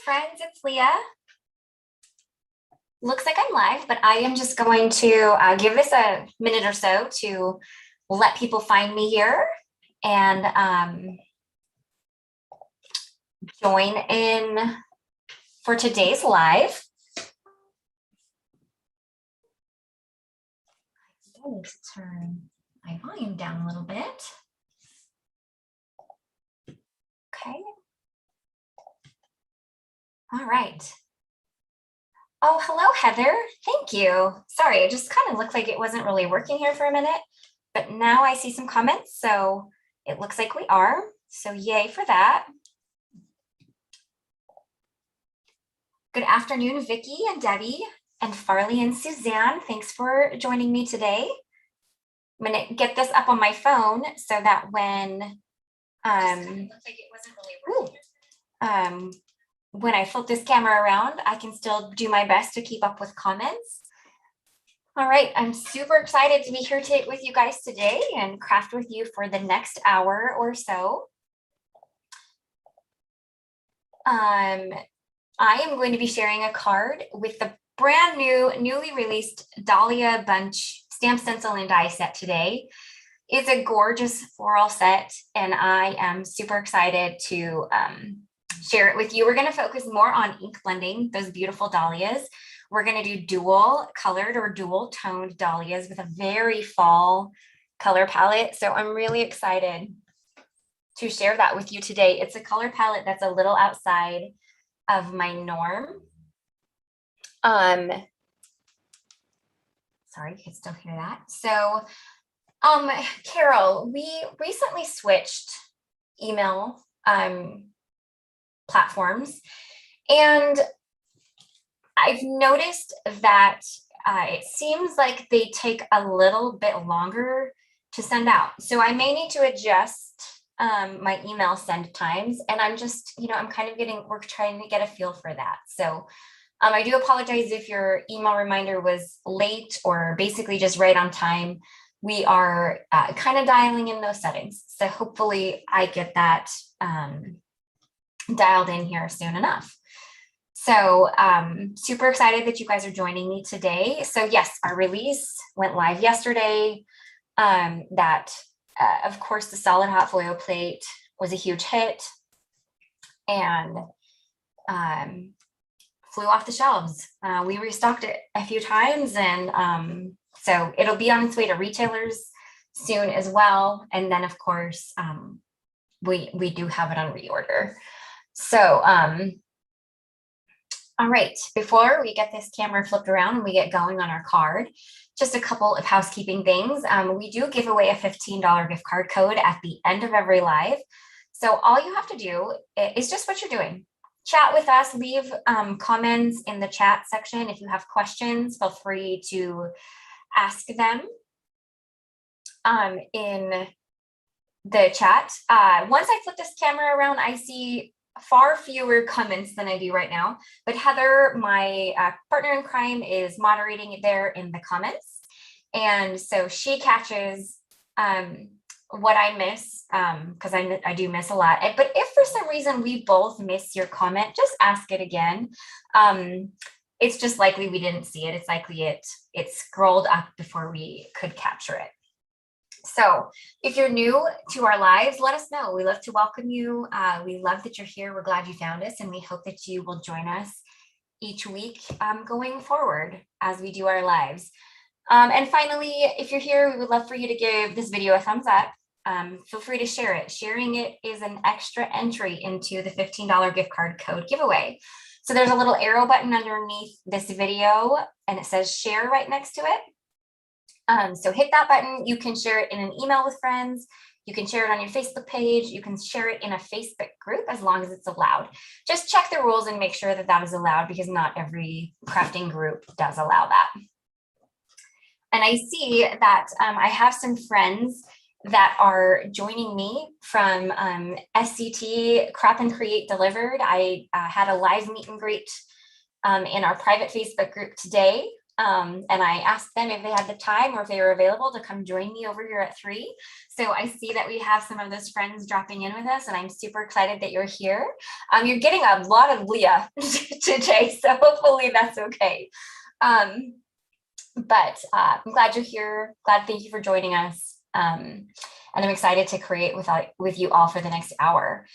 friends, it's Leah. Looks like I'm live, but I am just going to give this a minute or so to let people find me here and join in for today's live. I need to turn my volume down a little bit. Okay. All right. Oh, hello, Heather. Thank you. Sorry, it just kind of looked like it wasn't really working here for a minute, but now I see some comments, so it looks like we are. So yay for that. Good afternoon, Vicki and Debbie and Farley and Suzanne. Thanks for joining me today. I'm going to get this up on my phone so that when looks like it wasn't really working. When I flip this camera around, I can still do my best to keep up with comments. All right, I'm super excited to be here with you guys today and craft with you for the next hour or so. I am going to be sharing a card with the brand new, newly released Dahlia Bunch stamp, stencil, and die set today. It's a gorgeous floral set, and I am super excited to share it with you. We're going to focus more on ink blending those beautiful dahlias. We're going to do dual colored or dual toned dahlias with a very fall color palette. So I'm really excited to share that with you today. It's a color palette that's a little outside of my norm. Sorry, you can still hear that. So Carol, we recently switched email platforms, and I've noticed that it seems like they take a little bit longer to send out. So I may need to adjust my email send times, and I'm just, I'm kind of we're trying to get a feel for that. So I do apologize if your email reminder was late or basically just right on time. We are kind of dialing in those settings. So hopefully I get that dialed in here soon enough. So super excited that you guys are joining me today. So yes, our release went live yesterday. Of course, the solid hot foil plate was a huge hit and flew off the shelves. We restocked it a few times, and so it'll be on its way to retailers soon as well. And then of course, we do have it on reorder. So, all right, before we get this camera flipped around and we get going on our card, just a couple of housekeeping things. We do give away a $15 gift card code at the end of every live. So all you have to do is just what you're doing. Chat with us, leave comments in the chat section. If you have questions, feel free to ask them in the chat. Once I flip this camera around, I see far fewer comments than I do right now, but Heather, my partner in crime, is moderating it there in the comments. And so she catches what I miss, because I do miss a lot. But if for some reason we both miss your comment, just ask it again. It's just likely we didn't see it. It's likely it scrolled up before we could capture it. So if you're new to our lives, let us know. We love to welcome you. We love that you're here. We're glad you found us, and we hope that you will join us each week going forward as we do our lives. And finally, if you're here, we would love for you to give this video a thumbs up. Feel free to share it. Sharing it is an extra entry into the $15 gift card code giveaway. So there's a little arrow button underneath this video, and it says share right next to it. So hit that button. You can share it in an email with friends. You can share it on your Facebook page. You can share it in a Facebook group as long as it's allowed. Just check the rules and make sure that that is allowed, because not every crafting group does allow that. And I see that I have some friends that are joining me from SCT Crop and Create Delivered. I had a live meet and greet in our private Facebook group today. And I asked them if they had the time or if they were available to come join me over here at 3. So I see that we have some of those friends dropping in with us, and I'm super excited that you're here. You're getting a lot of Leah today, so hopefully that's okay. But I'm glad you're here. Thank you for joining us. And I'm excited to create with you all for the next hour.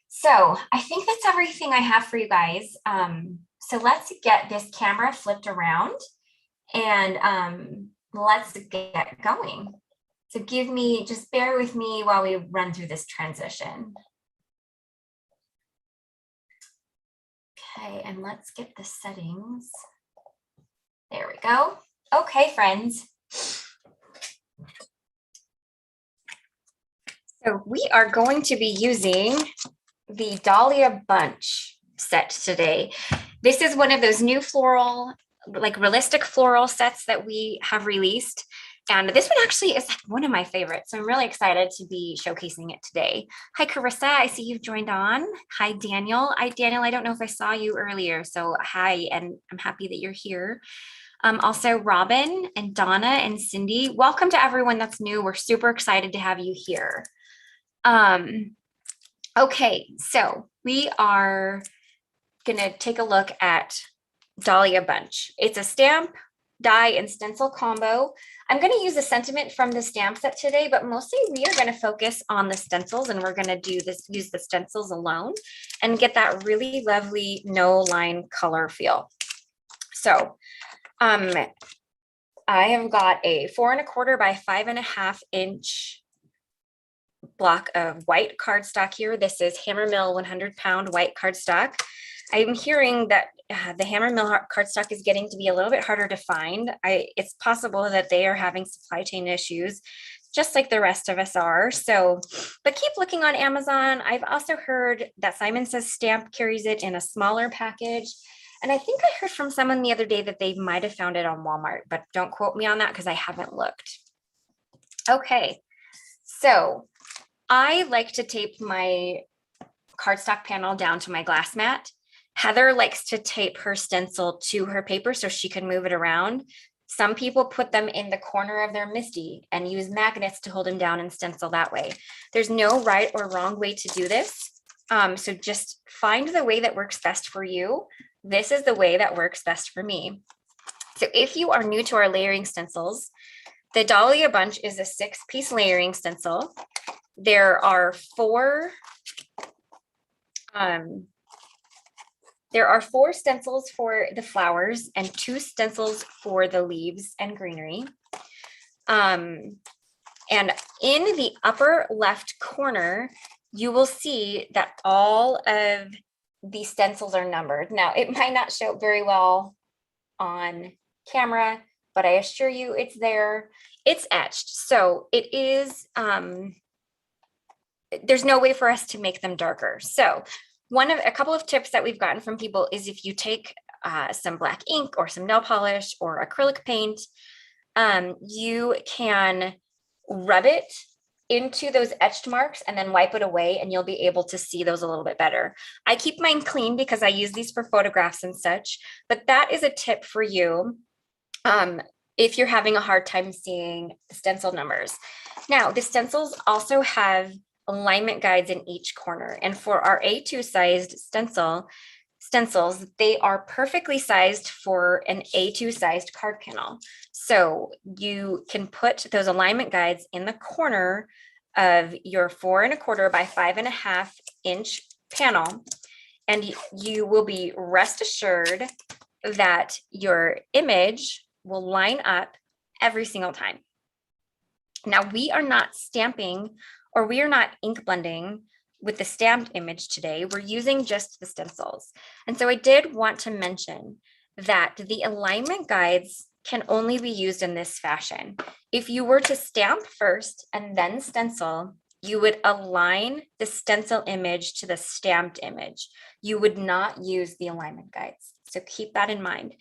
So I think that's everything I have for you guys. So let's get this camera flipped around and let's get going. So just bear with me while we run through this transition. Okay, and let's get the settings. There we go. Okay, friends. So we are going to be using the Dahlia Bunch set today. This is one of those new floral, like realistic floral sets that we have released. And this one actually is like one of my favorites. So I'm really excited to be showcasing it today. Hi, Carissa. I see you've joined on. Hi, Daniel. Daniel, I don't know if I saw you earlier. So hi, and I'm happy that you're here. Also, Robin and Donna and Cindy. Welcome to everyone that's new. We're super excited to have you here. Okay, so we are going to take a look at Dahlia Bunch. It's a stamp, die, and stencil combo. I'm going to use a sentiment from the stamp set today, but mostly we are going to focus on the stencils, and we're going to use the stencils alone and get that really lovely no line color feel. So I have got a 4 1/4 by 5 1/2 inch block of white cardstock here. This is Hammermill 100-pound white cardstock. I'm hearing that the Hammermill cardstock is getting to be a little bit harder to find. It's possible that they are having supply chain issues, just like the rest of us are. So, but keep looking on Amazon. I've also heard that Simon Says Stamp carries it in a smaller package. And I think I heard from someone the other day that they might have found it on Walmart, but don't quote me on that because I haven't looked. Okay, so I like to tape my cardstock panel down to my glass mat. Heather likes to tape her stencil to her paper so she can move it around. Some people put them in the corner of their MISTI and use magnets to hold them down and stencil that way. There's no right or wrong way to do this. So just find the way that works best for you. This is the way that works best for me. So if you are new to our layering stencils, the Dahlia Bunch is a 6-piece layering stencil. There are 4 stencils for the flowers and 2 stencils for the leaves and greenery. And in the upper left corner, you will see that all of the stencils are numbered. Now, it might not show very well on camera, but I assure you it's there. It's etched. So it is, there's no way for us to make them darker. So a couple of tips that we've gotten from people is if you take some black ink or some nail polish or acrylic paint, you can rub it into those etched marks and then wipe it away, and you'll be able to see those a little bit better. I keep mine clean because I use these for photographs and such, but that is a tip for you if you're having a hard time seeing the stencil numbers. Now, the stencils also have alignment guides in each corner, and for our A2 sized stencils, they are perfectly sized for an A2 sized card panel. So you can put those alignment guides in the corner of your 4 1/4 by 5 1/2 inch panel, and you will be rest assured that your image will line up every single time. Now, we are not stamping or we are not ink blending with the stamped image today. We're using just the stencils. And so I did want to mention that the alignment guides can only be used in this fashion. If you were to stamp first and then stencil, you would align the stencil image to the stamped image. You would not use the alignment guides. So keep that in mind.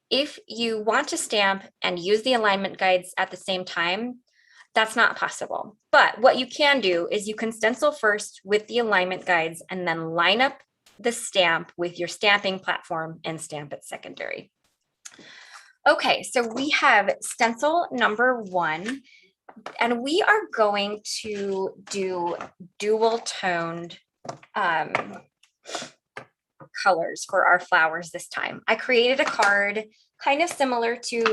If you want to stamp and use the alignment guides at the same time, that's not possible. But what you can do is you can stencil first with the alignment guides and then line up the stamp with your stamping platform and stamp it secondary. Okay, so we have stencil number 1, and we are going to do dual toned colors for our flowers this time. I created a card kind of similar to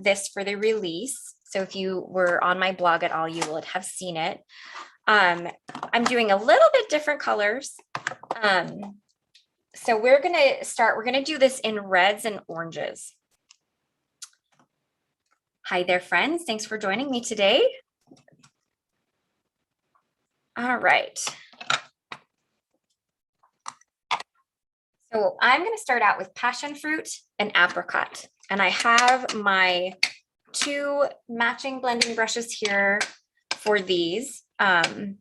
this for the release. So if you were on my blog at all, you would have seen it. I'm doing a little bit different colors. So we're gonna do this in reds and oranges. Hi there, friends. Thanks for joining me today. All right. So I'm going to start out with passion fruit and apricot. And I have my 2 matching blending brushes here for these. And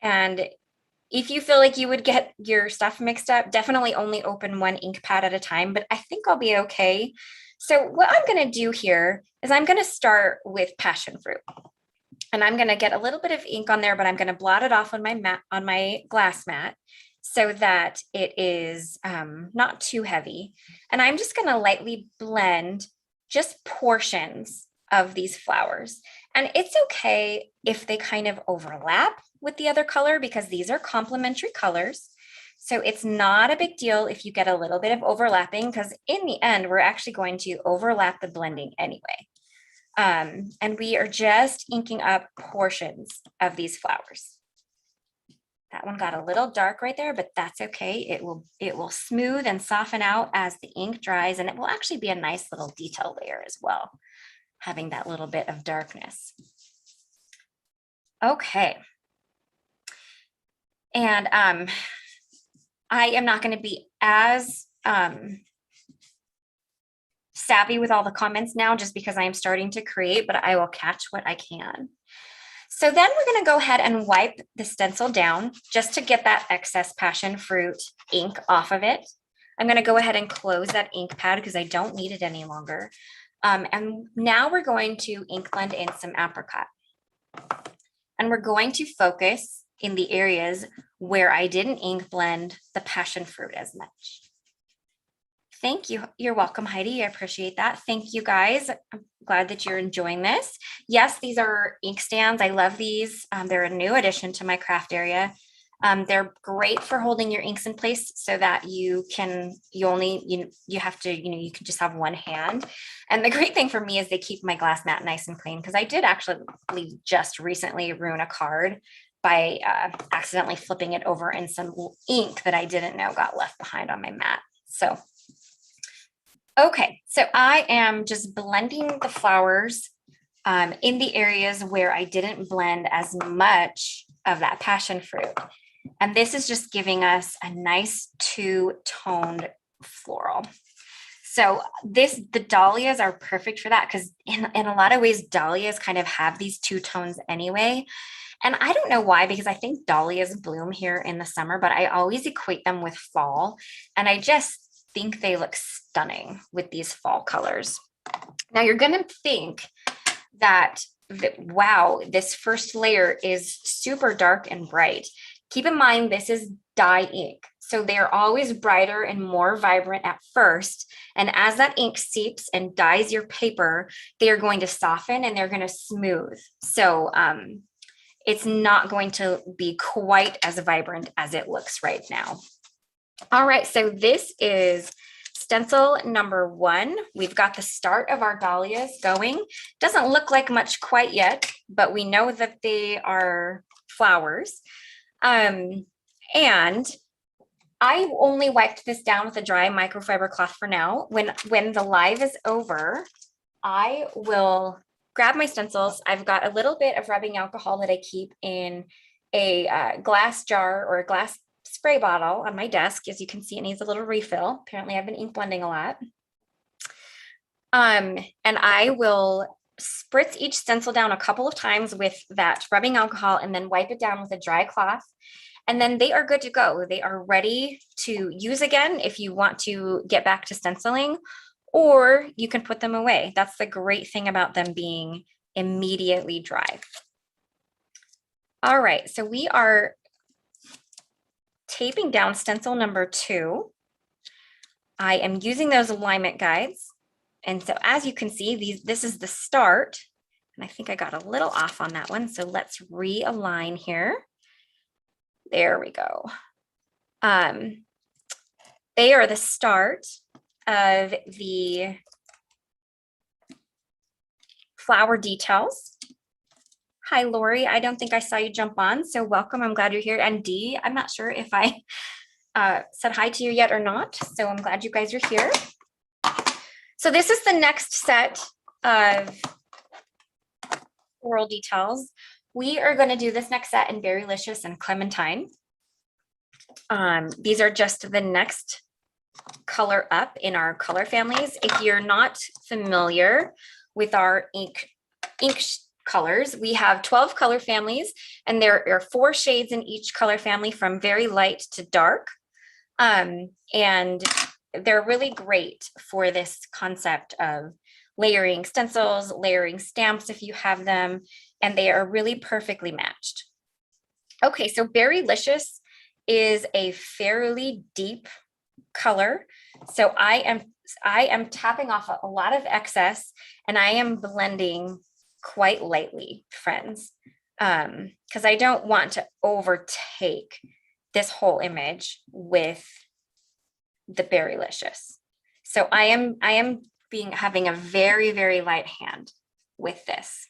if you feel like you would get your stuff mixed up, definitely only open 1 ink pad at a time, but I think I'll be okay. So what I'm going to do here is I'm going to start with passion fruit. And I'm going to get a little bit of ink on there, but I'm going to blot it off on my glass mat so that it is not too heavy. And I'm just going to lightly blend just portions of these flowers. And it's okay if they kind of overlap with the other color because these are complementary colors. So it's not a big deal if you get a little bit of overlapping because in the end, we're actually going to overlap the blending anyway. And we are just inking up portions of these flowers. That one got a little dark right there, but that's okay. It will smooth and soften out as the ink dries, and it will actually be a nice little detail layer as well, having that little bit of darkness. Okay. And I am not going to be as savvy with all the comments now just because I am starting to create, but I will catch what I can. So then we're going to go ahead and wipe the stencil down just to get that excess passion fruit ink off of it. I'm going to go ahead and close that ink pad because I don't need it any longer. And now we're going to ink blend in some apricot. And we're going to focus in the areas where I didn't ink blend the passion fruit as much. Thank you. You're welcome, Heidi. I appreciate that. Thank you, guys. I'm glad that you're enjoying this. Yes, these are ink stands. I love these. They're a new addition to my craft area. They're great for holding your inks in place so that you can just have one hand. And the great thing for me is they keep my glass mat nice and clean because I did actually just recently ruin a card by accidentally flipping it over in some ink that I didn't know got left behind on my mat. So okay, so I am just blending the flowers in the areas where I didn't blend as much of that passion fruit. And this is just giving us a nice 2-toned floral. So the dahlias are perfect for that because in a lot of ways, dahlias kind of have these 2 tones anyway. And I don't know why, because I think dahlias bloom here in the summer, but I always equate them with fall. And I just think they look stunning with these fall colors. Now you're going to think that, wow, this first layer is super dark and bright. Keep in mind, this is dye ink. So they're always brighter and more vibrant at first. And as that ink seeps and dyes your paper, they are going to soften and they're going to smooth. So it's not going to be quite as vibrant as it looks right now. All right, so this is stencil number 1. We've got the start of our dahlias going. Doesn't look like much quite yet, but we know that they are flowers. And I only wiped this down with a dry microfiber cloth for now. When the live is over, I will grab my stencils. I've got a little bit of rubbing alcohol that I keep in a glass jar or a glass spray bottle on my desk. As you can see, it needs a little refill. Apparently I've been ink blending a lot. And I will spritz each stencil down a couple of times with that rubbing alcohol and then wipe it down with a dry cloth. And then they are good to go. They are ready to use again if you want to get back to stenciling, or you can put them away. That's the great thing about them being immediately dry. All right, so we are taping down stencil number 2. I am using those alignment guides And so as you can see, this is the start. And I think I got a little off on that one. So let's realign here. There we go. They are the start of the flower details. Hi, Lori. I don't think I saw you jump on, so welcome. I'm glad you're here. And Dee, I'm not sure if I said hi to you yet or not, so I'm glad you guys are here. So this is the next set of floral details. We are going to do this next set in Berrylicious and Clementine. These are just the next color up in our color families. If you're not familiar with our ink colors, we have 12 color families, and there are 4 shades in each color family from very light to dark. And they're really great for this concept of layering stencils, layering stamps if you have them, and they are really perfectly matched. Okay, so Berrylicious is a fairly deep color. So I am tapping off a lot of excess, and I am blending quite lightly, friends, because I don't want to overtake this whole image with the Berrylicious. So I am having a very, very light hand with this.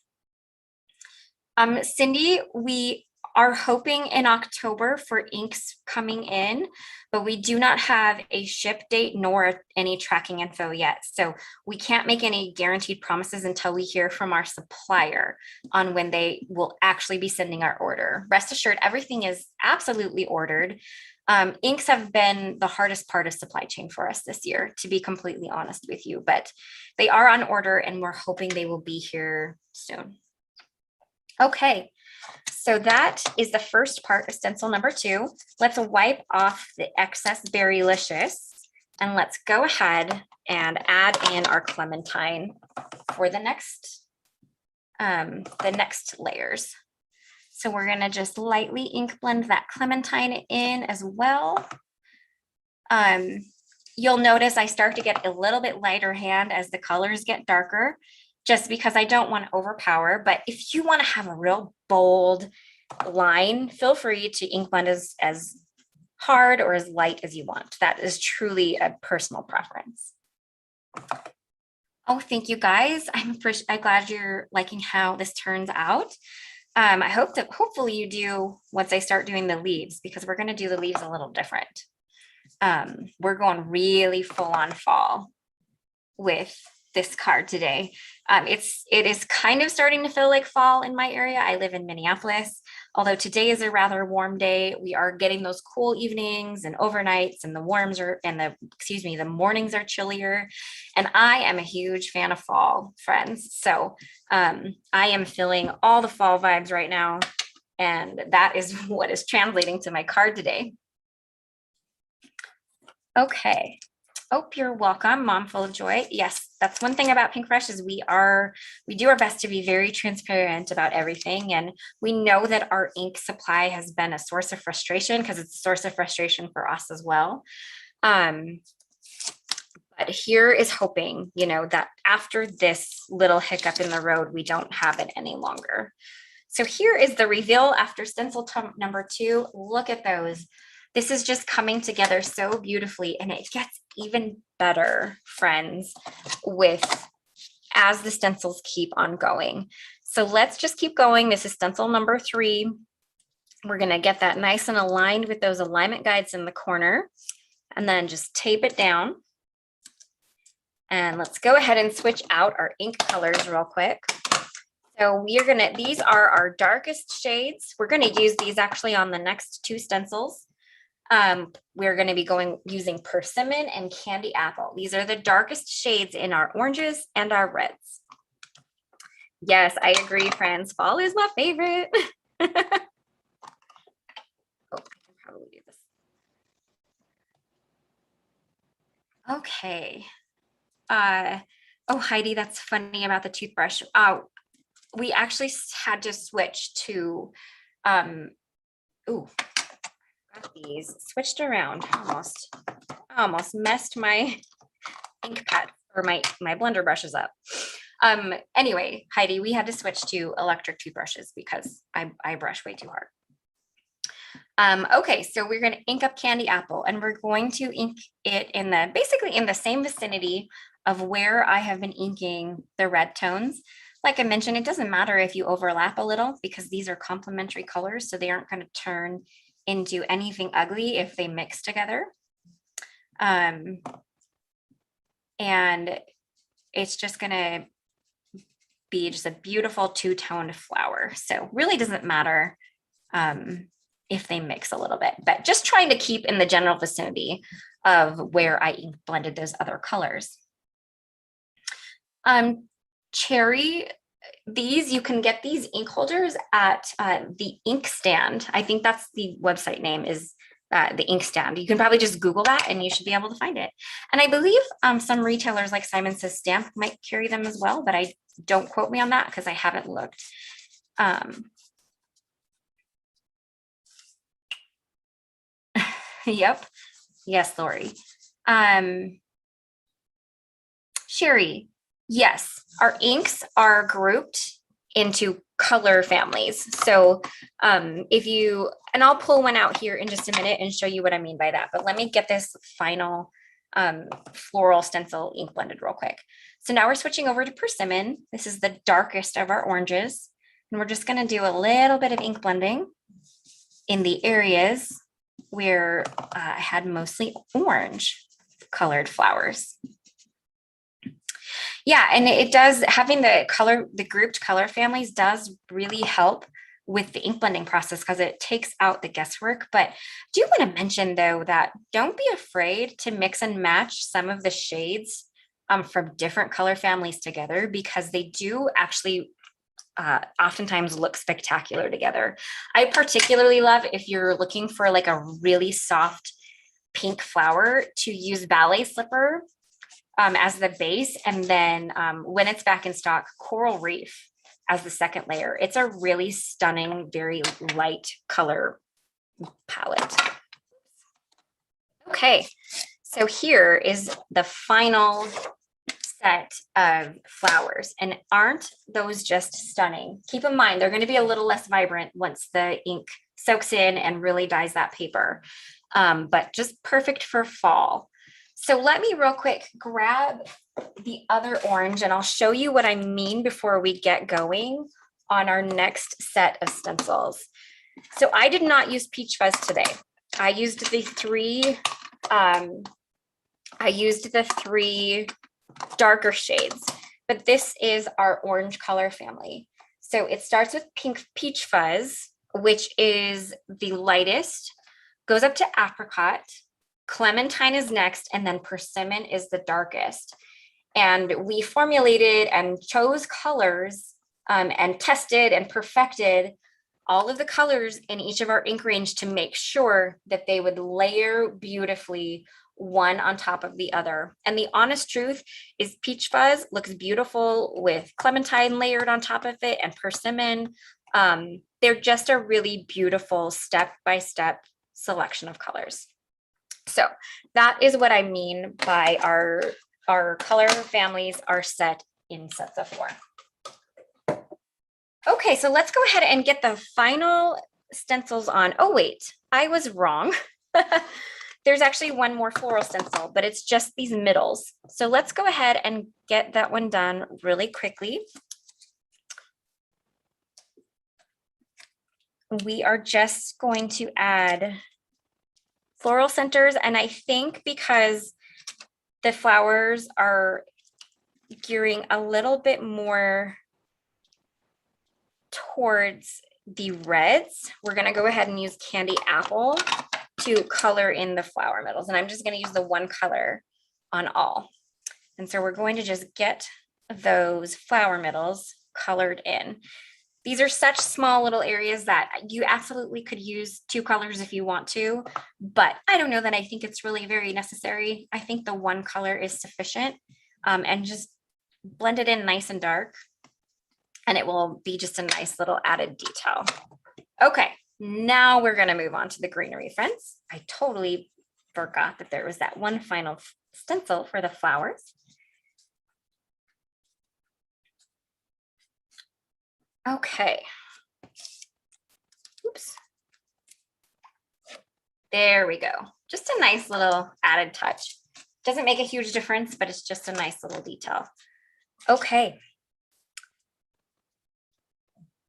Cindy, we are hoping in October for inks coming in, but we do not have a ship date nor any tracking info yet. So we can't make any guaranteed promises until we hear from our supplier on when they will actually be sending our order. Rest assured, everything is absolutely ordered. Inks have been the hardest part of supply chain for us this year, to be completely honest with you, but they are on order and we're hoping they will be here soon. Okay. So that is the first part of stencil number 2. Let's wipe off the excess Berrylicious, and let's go ahead and add in our Clementine for the next layers. So we're going to just lightly ink blend that Clementine in as well. You'll notice I start to get a little bit lighter hand as the colors get darker, just because I don't want to overpower. But if you want to have a real bold line, feel free to ink blend as hard or as light as you want. That is truly a personal preference. Oh, thank you guys. I'm glad you're liking how this turns out. I hope that hopefully you do once I start doing the leaves, because we're going to do the leaves a little different. We're going really full on fall with this card today. It is kind of starting to feel like fall in my area. I live in Minneapolis. Although today is a rather warm day, we are getting those cool evenings and overnights, and the mornings are chillier. And I am a huge fan of fall, friends. So I am feeling all the fall vibes right now. And that is what is translating to my card today. Okay. Oh, you're welcome, Mom Full of Joy. Yes, that's one thing about Pink Fresh is we do our best to be very transparent about everything. And we know that our ink supply has been a source of frustration, because it's a source of frustration for us as well. But here is hoping, that after this little hiccup in the road, we don't have it any longer. So here is the reveal after stencil number 2. Look at those. This is just coming together so beautifully, and it gets even better, friends, as the stencils keep on going. So let's just keep going. This is stencil number 3. We're going to get that nice and aligned with those alignment guides in the corner, and then just tape it down. And let's go ahead and switch out our ink colors real quick. So these are our darkest shades. We're going to use these actually on the next 2 stencils. We're going to be using Persimmon and Candy Apple. These are the darkest shades in our oranges and our reds. Yes, I agree, friends. Fall is my favorite. Oh, I can probably do this. Okay. Oh, Heidi, that's funny about the toothbrush. We actually had to switch to, got these switched around. Almost messed my ink pad or my blender brush is up. Anyway, Heidi, we had to switch to electric toothbrushes because I brush way too hard. Okay, so we're going to ink up Candy Apple, and we're going to ink it in basically in the same vicinity of where I have been inking the red tones. Like I mentioned, it doesn't matter if you overlap a little because these are complementary colors, so they aren't going to turn into anything ugly if they mix together. And it's just going to be just a beautiful two-toned flower. So really doesn't matter if they mix a little bit, but just trying to keep in the general vicinity of where I ink blended those other colors. Cherry, you can get these ink holders at the ink stand. I think that's the website name, is the ink stand. You can probably just Google that and you should be able to find it. And I believe some retailers like Simon Says Stamp might carry them as well, but I don't quote me on that because I haven't looked. Yep. Yes, Lori. Sherry, yes, our inks are grouped into color families. So if you, and I'll pull one out here in just a minute and show you what I mean by that, but let me get this final floral stencil ink blended real quick. So now we're switching over to persimmon. This is the darkest of our oranges. And we're just gonna do a little bit of ink blending in the areas where I had mostly orange colored flowers. Yeah, and it does, having the grouped color families does really help with the ink blending process because it takes out the guesswork. But I do want to mention though that don't be afraid to mix and match some of the shades from different color families together, because they do actually oftentimes look spectacular together. I particularly love, if you're looking for like a really soft pink flower, to use ballet slipper as the base, and then when it's back in stock, coral reef as the second layer. It's a really stunning, very light color palette. Okay, so here is the final set of flowers, and aren't those just stunning? Keep in mind, they're going to be a little less vibrant once the ink soaks in and really dyes that paper, but just perfect for fall. So let me real quick grab the other orange and I'll show you what I mean before we get going on our next set of stencils. So I did not use peach fuzz today. I used the three darker shades, but this is our orange color family. So it starts with pink peach fuzz, which is the lightest, goes up to apricot, clementine is next, and then persimmon is the darkest. And we formulated and chose colors and tested and perfected all of the colors in each of our ink range to make sure that they would layer beautifully one on top of the other. And the honest truth is peach fuzz looks beautiful with clementine layered on top of it and persimmon. They're just a really beautiful step-by-step selection of colors. So that is what I mean by our color families are set in sets of 4. Okay, so let's go ahead and get the final stencils on. Oh, wait, I was wrong. There's actually one more floral stencil, but it's just these middles. So let's go ahead and get that one done really quickly. We are just going to add floral centers, and I think because the flowers are gearing a little bit more towards the reds, we're going to go ahead and use Candy Apple to color in the flower middles. And I'm just going to use the one color on all. And so we're going to just get those flower middles colored in. These are such small little areas that you absolutely could use 2 colors if you want to, but I don't know that I think it's really very necessary. I think the one color is sufficient, and just blend it in nice and dark, and it will be just a nice little added detail. Okay, now we're gonna move on to the greenery, friends. I totally forgot that there was that one final stencil for the flowers. Okay. Oops. There we go. Just a nice little added touch. Doesn't make a huge difference, but it's just a nice little detail. Okay.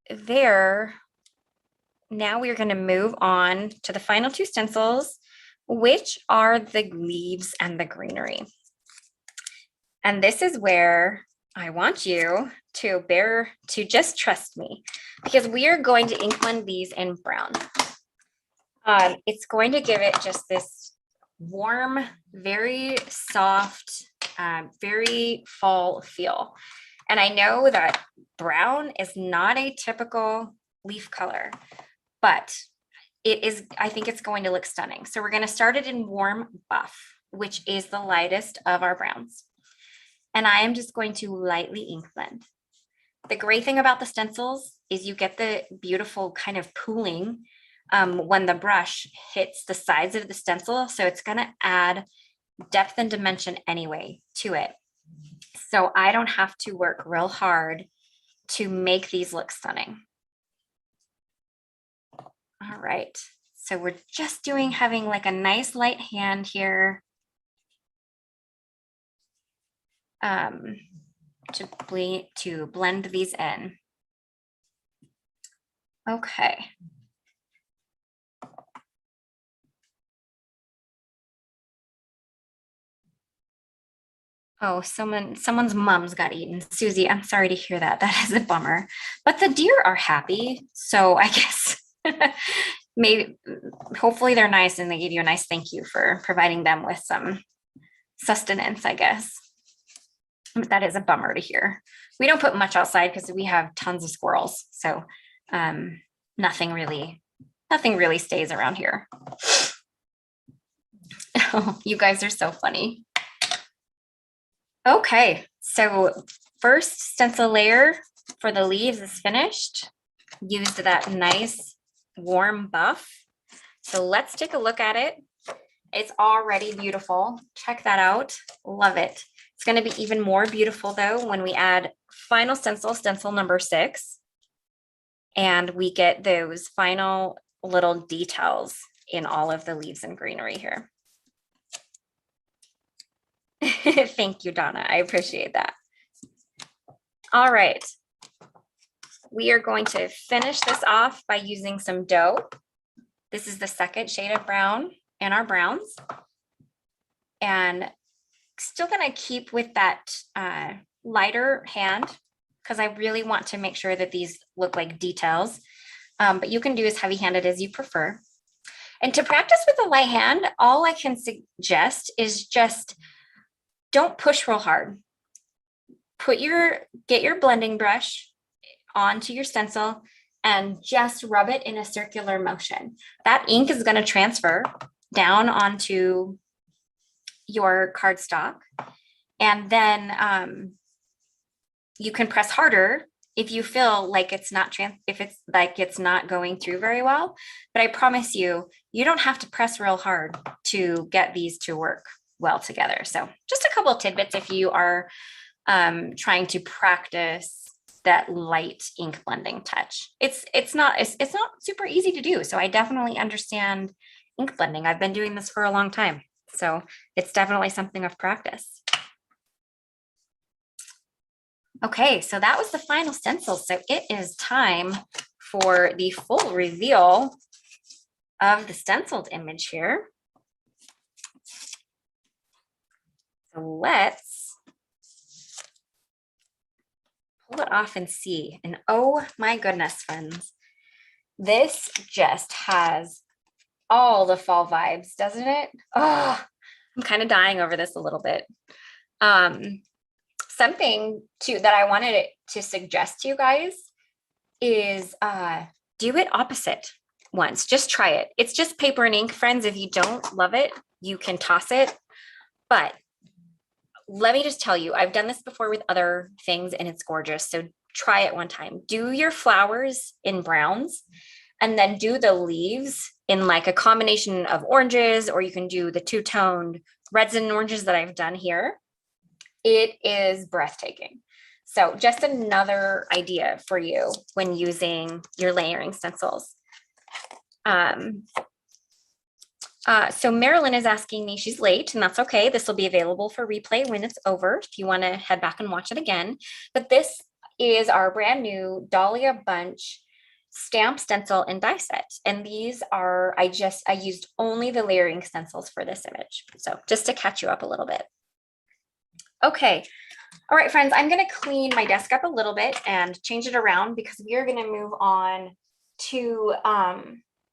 There. Now we're going to move on to the final two stencils, which are the leaves and the greenery. And this is where I want you to just trust me, because we are going to ink blend these in brown. It's going to give it just this warm, very soft, very fall feel. And I know that brown is not a typical leaf color, but it is, I think it's going to look stunning. So we're going to start it in warm buff, which is the lightest of our browns. And I am just going to lightly ink blend. The great thing about the stencils is you get the beautiful kind of pooling when the brush hits the sides of the stencil. So it's going to add depth and dimension anyway to it. So I don't have to work real hard to make these look stunning. All right, so we're just having like a nice light hand here to blend these in. Okay. Oh, someone's mom's got eaten. Susie, I'm sorry to hear that. That is a bummer. But the deer are happy, so I guess maybe, hopefully they're nice and they give you a nice thank you for providing them with some sustenance, I guess. But that is a bummer to hear. We don't put much outside because we have tons of squirrels, so nothing really stays around here. Oh, you guys are so funny. Okay, so first stencil layer for the leaves is finished. Used that nice warm buff. So let's take a look at it. It's already beautiful. Check that out. Love it. It's going to be even more beautiful though when we add final stencil number 6, and we get those final little details in all of the leaves and greenery here. Thank you, Donna. I appreciate that. All right. We are going to finish this off by using some dough. This is the second shade of brown in our browns. And still going to keep with that lighter hand because I really want to make sure that these look like details. But you can do as heavy-handed as you prefer. And to practice with a light hand, all I can suggest is just don't push real hard. Get your blending brush onto your stencil and just rub it in a circular motion. That ink is going to transfer down onto your cardstock, and then you can press harder if you feel like it's not going through very well. But I promise you, you don't have to press real hard to get these to work well together. So just a couple of tidbits if you are trying to practice that light ink blending touch. It's not super easy to do. So I definitely understand ink blending. I've been doing this for a long time. So it's definitely something of practice. Okay, so that was the final stencil. So it is time for the full reveal of the stenciled image here. So let's pull it off and see. And oh my goodness, friends, this just has all the fall vibes, doesn't it? Oh, I'm kind of dying over this a little bit. Something that I wanted to suggest to you guys is do it opposite once. Just try it. It's just paper and ink, friends. If you don't love it, you can toss it. But let me just tell you, I've done this before with other things and it's gorgeous. So try it one time. Do your flowers in browns and then do the leaves in like a combination of oranges, or you can do the two-toned reds and oranges that I've done here. It is breathtaking. So just another idea for you when using your layering stencils. So Marilyn is asking me, she's late, and that's okay. This will be available for replay when it's over if you want to head back and watch it again. But this is our brand new Dahlia Bunch stamp, stencil, and die set. And these are, I used only the layering stencils for this image. So just to catch you up a little bit. Okay. All right, friends, I'm going to clean my desk up a little bit and change it around because we are going to move on to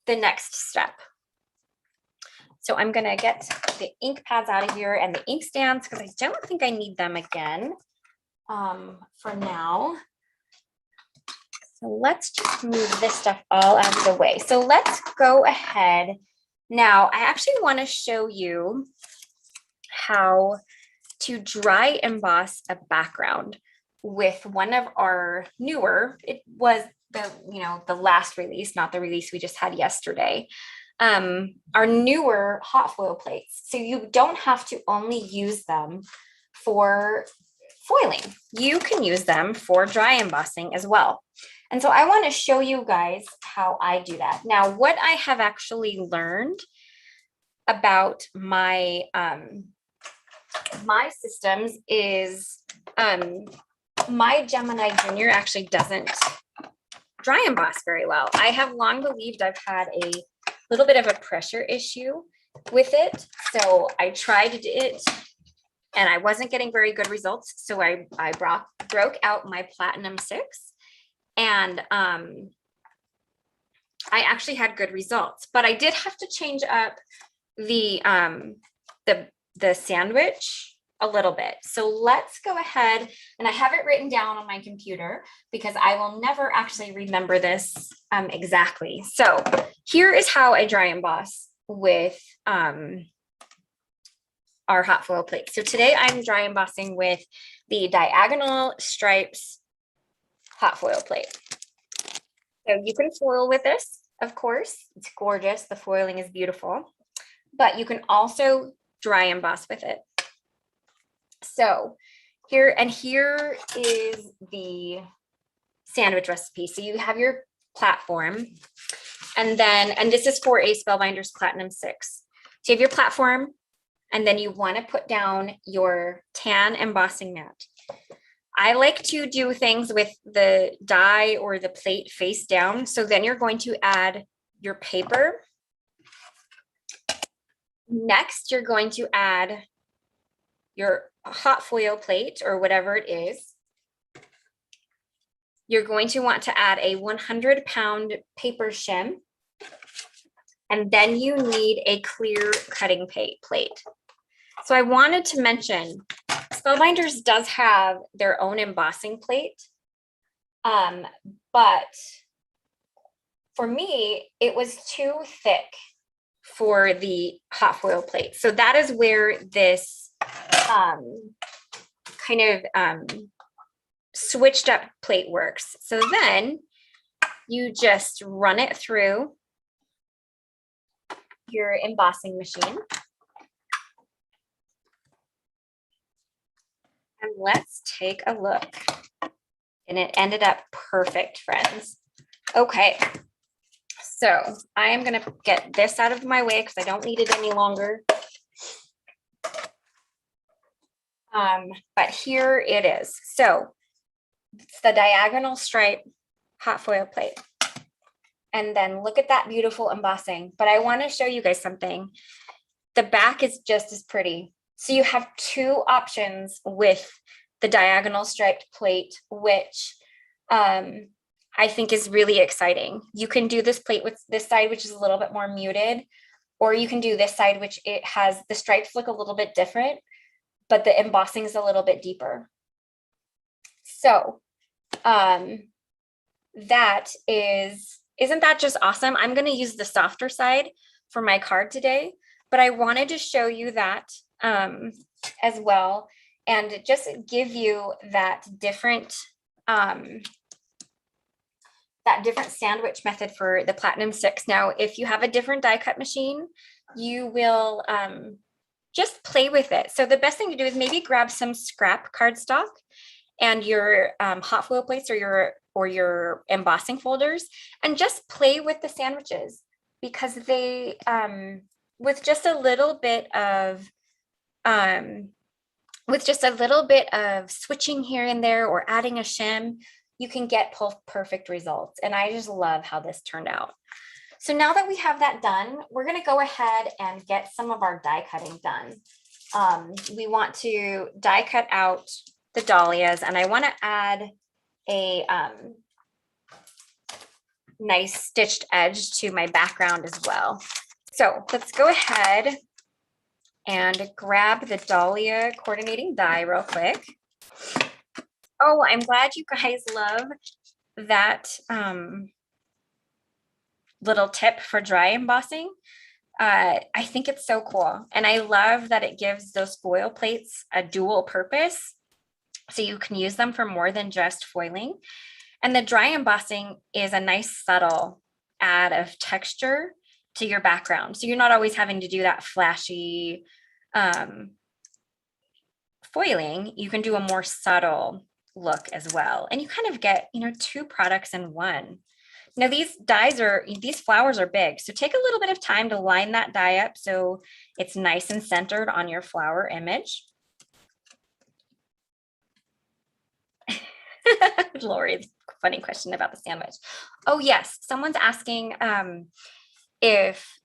the next step. So I'm going to get the ink pads out of here and the ink stands because I don't think I need them again for now. So let's just move this stuff all out of the way. So let's go ahead. Now, I actually want to show you how to dry emboss a background with one of our newer, it was the last release, not the release we just had yesterday, our newer hot foil plates. So you don't have to only use them for foiling. You can use them for dry embossing as well. And so I want to show you guys how I do that. Now, what I have actually learned about my my systems is my Gemini Junior actually doesn't dry emboss very well. I have long believed I've had a little bit of a pressure issue with it. So I tried it and I wasn't getting very good results. So I broke out my Platinum 6 and I actually had good results, but I did have to change up the sandwich a little bit. So let's go ahead, and I have it written down on my computer because I will never actually remember this exactly. So here is how I dry emboss with our hot foil plate. So today I'm dry embossing with the diagonal stripes hot foil plate. So you can foil with this, of course. It's gorgeous. The foiling is beautiful, but you can also dry emboss with it. So here is the sandwich recipe. So you have your platform, and this is for a Spellbinders Platinum 6. So you have your platform, and then you want to put down your tan embossing mat. I like to do things with the die or the plate face down. So then you're going to add your paper. Next, you're going to add your hot foil plate or whatever it is. You're going to want to add a 100-pound paper shim. And then you need a clear cutting plate. So I wanted to mention, Spellbinders does have their own embossing plate. But for me, it was too thick for the hot foil plate. So that is where this kind of switched up plate works. So then you just run it through your embossing machine. And let's take a look. And it ended up perfect, friends. Okay. So I am going to get this out of my way because I don't need it any longer. But here it is. So it's the diagonal stripe hot foil plate. And then look at that beautiful embossing. But I want to show you guys something. The back is just as pretty. So you have two options with the diagonal striped plate, which I think is really exciting. You can do this plate with this side, which is a little bit more muted, or you can do this side, which it has the stripes look a little bit different, but the embossing is a little bit deeper. So isn't that just awesome? I'm going to use the softer side for my card today, but I wanted to show you that as well, and just give you that different sandwich method for the Platinum 6. Now, if you have a different die cut machine, you will just play with it. So the best thing to do is maybe grab some scrap cardstock and your hot foil plates or your embossing folders, and just play with the sandwiches, because they with just a little bit of switching here and there or adding a shim, you can get perfect results. And I just love how this turned out. So now that we have that done, we're going to go ahead and get some of our die cutting done. We want to die cut out the dahlias, and I want to add a nice stitched edge to my background as well. So let's go ahead and grab the Dahlia coordinating die real quick. Oh, I'm glad you guys love that little tip for dry embossing. I think it's so cool. And I love that it gives those foil plates a dual purpose. So you can use them for more than just foiling. And the dry embossing is a nice subtle add of texture to your background. So you're not always having to do that flashy foiling. You can do a more subtle look as well. And you kind of get, two products in one. Now these flowers are big. So take a little bit of time to line that die up so it's nice and centered on your flower image. Lori, funny question about the sandwich. Oh yes, someone's asking if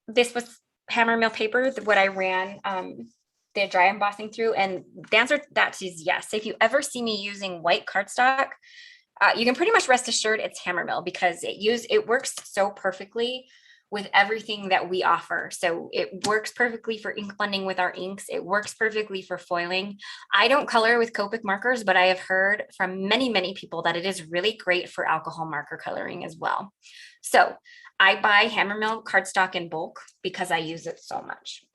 this was hammer mill paper, what I ran the dry embossing through, and the answer to that is yes. If you ever see me using white cardstock, you can pretty much rest assured it's hammer mill, because it works so perfectly with everything that we offer. So it works perfectly for ink blending with our inks. It works perfectly for foiling. I don't color with Copic markers, but I have heard from many, many people that it is really great for alcohol marker coloring as well. So I buy hammer mill cardstock in bulk because I use it so much.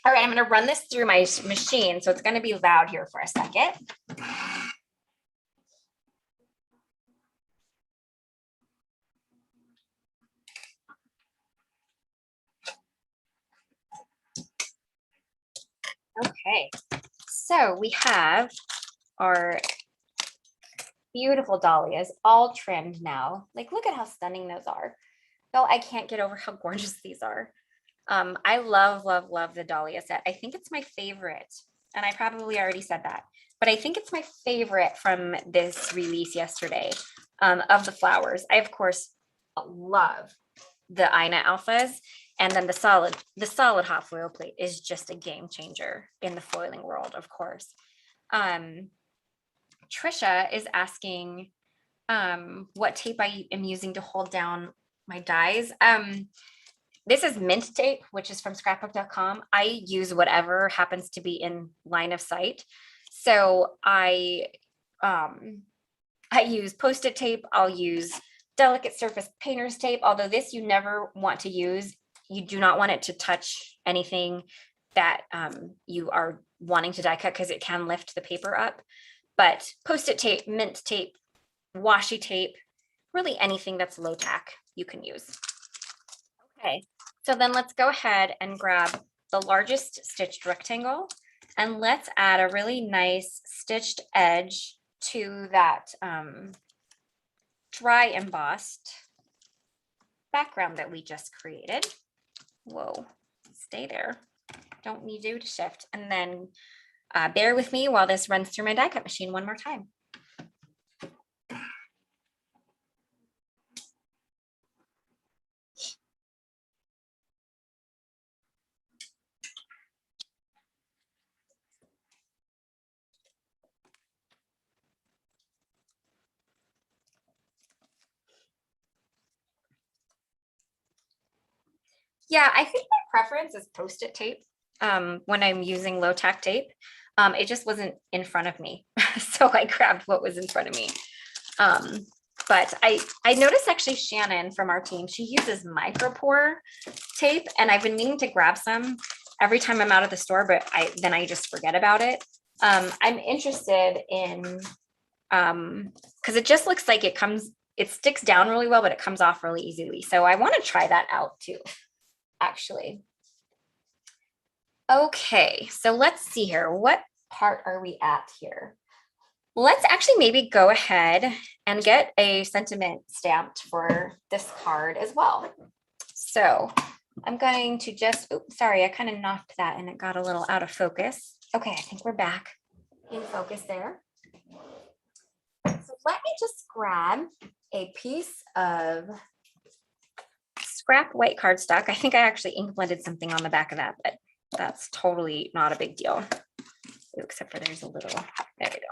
All right, I'm going to run this through my machine, so it's going to be loud here for a second. Okay, so we have our beautiful dahlias all trimmed now. Like, look at how stunning those are. No, I can't get over how gorgeous these are. I love, love, love the Dahlia set. I think it's my favorite, and I probably already said that, but I think it's my favorite from this release yesterday of the flowers. I, of course, love the Ina alphas, and then the solid hot foil plate is just a game changer in the foiling world, of course. Trisha is asking what tape I am using to hold down my dies. This is mint tape, which is from scrapbook.com. I use whatever happens to be in line of sight. So I use Post-it tape. I'll use delicate surface painter's tape, although this you never want to use. You do not want it to touch anything that you are wanting to die cut, because it can lift the paper up. But Post-it tape, mint tape, washi tape, really anything that's low tack you can use. Okay, so then let's go ahead and grab the largest stitched rectangle, and let's add a really nice stitched edge to that dry embossed background that we just created. Whoa, stay there. Don't need you to shift. And then bear with me while this runs through my die cut machine one more time. Yeah, I think my preference is Post-it tape when I'm using low tack tape. It just wasn't in front of me, so I grabbed what was in front of me. But I noticed actually Shannon from our team, she uses micropore tape, and I've been meaning to grab some every time I'm out of the store, but then I just forget about it. I'm interested in, because it just looks like it sticks down really well, but it comes off really easily. So I want to try that out too, actually. Okay, so let's see here. What part are we at here? Let's actually maybe go ahead and get a sentiment stamped for this card as well. So I'm going to just, oops, sorry, I kind of knocked that and it got a little out of focus. Okay, I think we're back in focus there. So let me just grab a piece of scrap white cardstock. I think I actually ink blended something on the back of that, but that's totally not a big deal. Except for there's a little, there we go.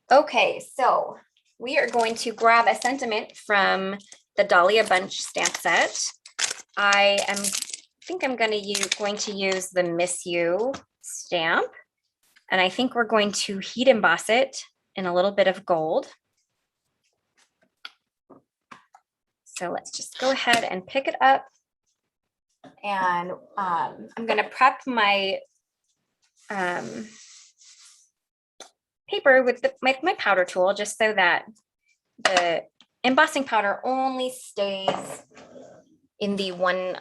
Okay, so we are going to grab a sentiment from the Dahlia Bunch stamp set. I think I'm going to use the Miss You stamp, and I think we're going to heat emboss it in a little bit of gold. So let's just go ahead and pick it up, and I'm going to prep my paper with my powder tool, just so that the embossing powder only stays in the one,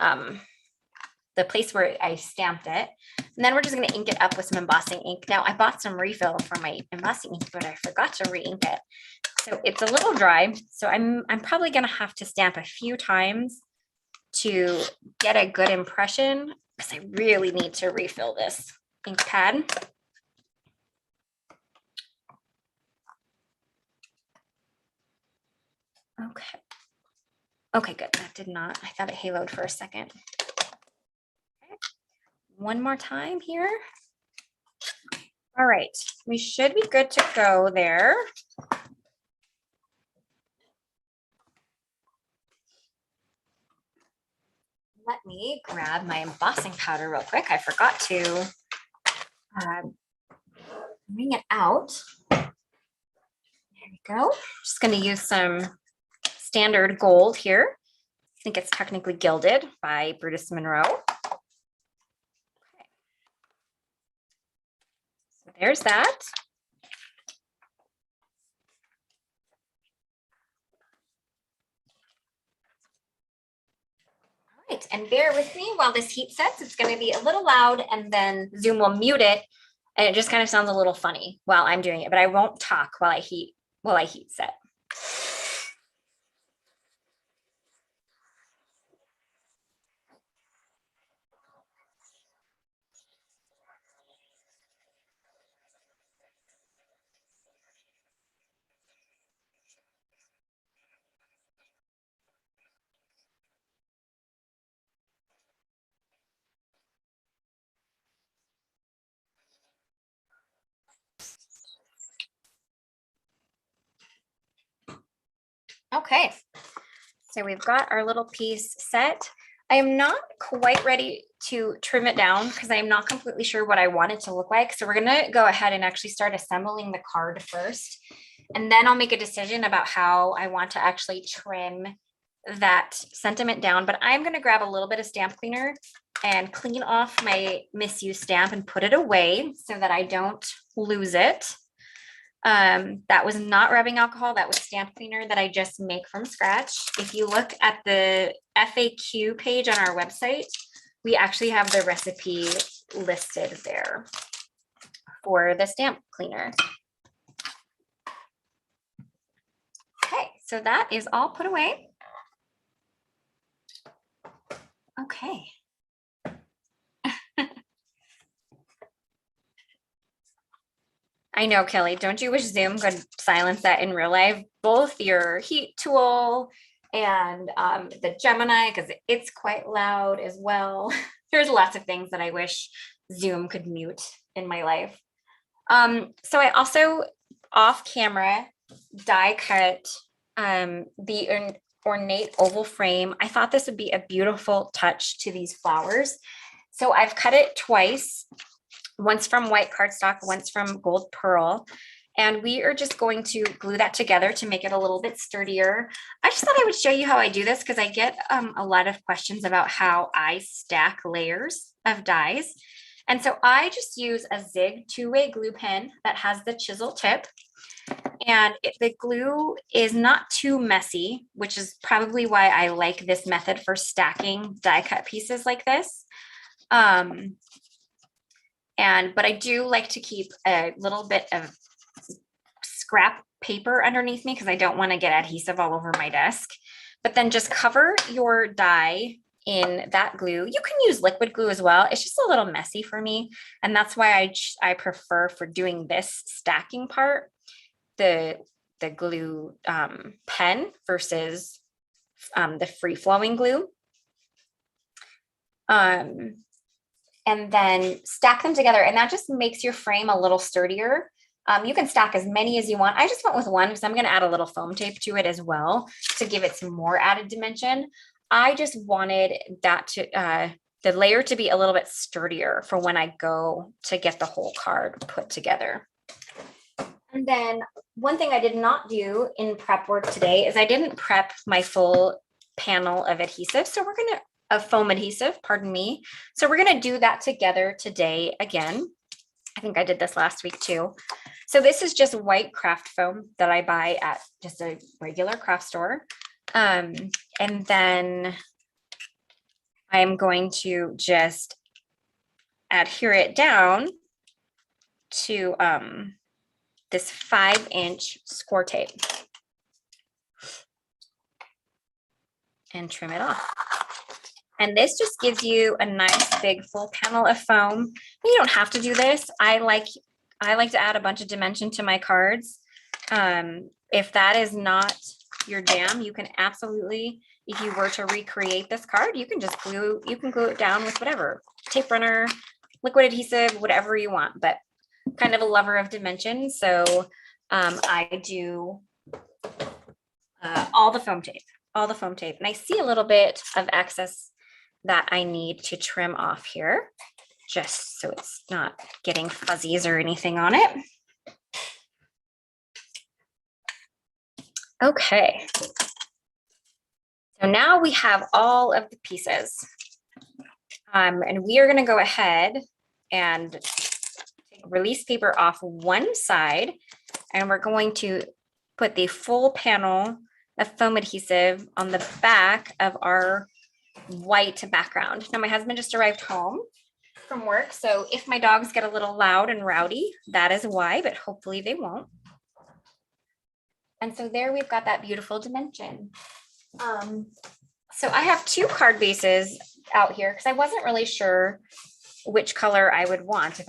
the place where I stamped it. And then we're just going to ink it up with some embossing ink. Now I bought some refill for my embossing ink, but I forgot to re-ink it. So it's a little dry. So I'm probably going to have to stamp a few times to get a good impression, because I really need to refill this ink pad. Okay. Okay, good. That did not, I thought it haloed for a second. Okay. One more time here. All right, we should be good to go there. Let me grab my embossing powder real quick. I forgot to bring it out. There we go. Just going to use some standard gold here. I think it's technically gilded by Brutus Monroe. Okay. So there's that. All right, and bear with me while this heat sets. It's going to be a little loud, and then Zoom will mute it, and it just kind of sounds a little funny while I'm doing it, but I won't talk while I heat set. Okay, so we've got our little piece set. I am not quite ready to trim it down because I am not completely sure what I want it to look like. So we're gonna go ahead and actually start assembling the card first, and then I'll make a decision about how I want to actually trim that sentiment down. But I'm gonna grab a little bit of stamp cleaner and clean off my misuse stamp and put it away so that I don't lose it. That was not rubbing alcohol, that was stamp cleaner that I just make from scratch. If you look at the FAQ page on our website, we actually have the recipe listed there for the stamp cleaner. Okay, so that is all put away. Okay. I know, Kelly, don't you wish Zoom could silence that in real life? Both your heat tool and the Gemini, because it's quite loud as well. There's lots of things that I wish Zoom could mute in my life. So I also, off camera, die cut the ornate oval frame. I thought this would be a beautiful touch to these flowers. So I've cut it twice. Once from white cardstock, once from gold pearl. And we are just going to glue that together to make it a little bit sturdier. I just thought I would show you how I do this because I get a lot of questions about how I stack layers of dies. And so I just use a Zig two-way glue pen that has the chisel tip. And the glue is not too messy, which is probably why I like this method for stacking die cut pieces like this. But I do like to keep a little bit of scrap paper underneath me because I don't want to get adhesive all over my desk. But then just cover your die in that glue. You can use liquid glue as well. It's just a little messy for me. And that's why I prefer, for doing this stacking part, the glue pen versus the free flowing glue. And then stack them together, and that just makes your frame a little sturdier. You can stack as many as you want. I just went with one because I'm going to add a little foam tape to it as well to give it some more added dimension. I just wanted that to the layer to be a little bit sturdier for when I go to get the whole card put together. And then one thing I did not do in prep work today is I didn't prep my full panel of adhesive. So we're going to foam adhesive, pardon me. So we're going to do that together today again. I think I did this last week too. So this is just white craft foam that I buy at just a regular craft store. And then I'm going to just adhere it down to this 5-inch score tape and trim it off. And this just gives you a nice big full panel of foam. You don't have to do this. I like to add a bunch of dimension to my cards. If that is not your jam, you can absolutely, if you were to recreate this card, you can just glue it down with whatever, tape runner, liquid adhesive, whatever you want, but kind of a lover of dimension. So I do all the foam tape. And I see a little bit of excess that I need to trim off here, just so it's not getting fuzzies or anything on it. Okay. So now we have all of the pieces. And we are going to go ahead and take release paper off one side, and we're going to put the full panel of foam adhesive on the back of our white background. Now my husband just arrived home from work, so if my dogs get a little loud and rowdy, that is why, but hopefully they won't. And so there we've got that beautiful dimension. So I have two card bases out here because I wasn't really sure which color I would want.